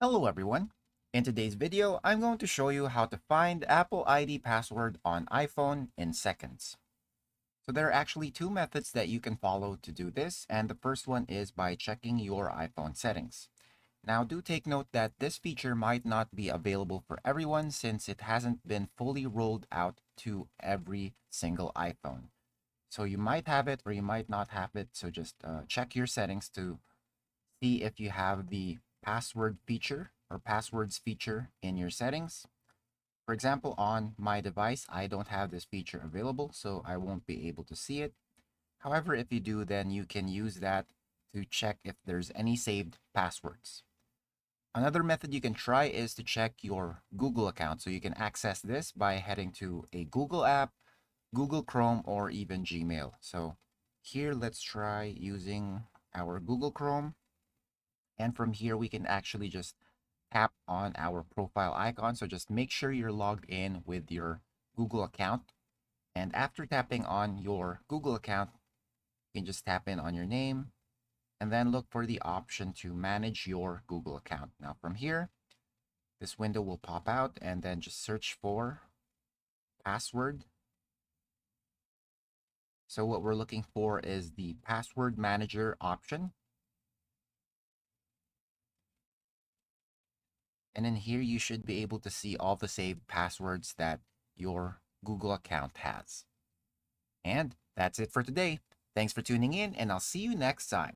Hello everyone. In today's video, I'm going to show you how to find Apple ID password on iPhone in seconds. So there are actually two methods that you can follow to do this, and the first one is by checking your iPhone settings. Now do take note that this feature might not be available for everyone since it hasn't been fully rolled out to every single iPhone. So you might have it or you might not have it, so just check your settings to see if you have the password feature or passwords feature in your settings. For example, on my device, I don't have this feature available, so I won't be able to see it. However, if you do, then you can use that to check if there's any saved passwords. Another method you can try is to check your Google account. So you can access this by heading to a Google app, Google Chrome, or even Gmail. So here, let's try using our Google Chrome. And from here, we can actually just tap on our profile icon. So just make sure you're logged in with your Google account. And after tapping on your Google account, you can just tap in on your name and then look for the option to manage your Google account. Now from here, this window will pop out and then just search for password. So what we're looking for is the password manager option. And in here, you should be able to see all the saved passwords that your Google account has. And that's it for today. Thanks for tuning in, and I'll see you next time.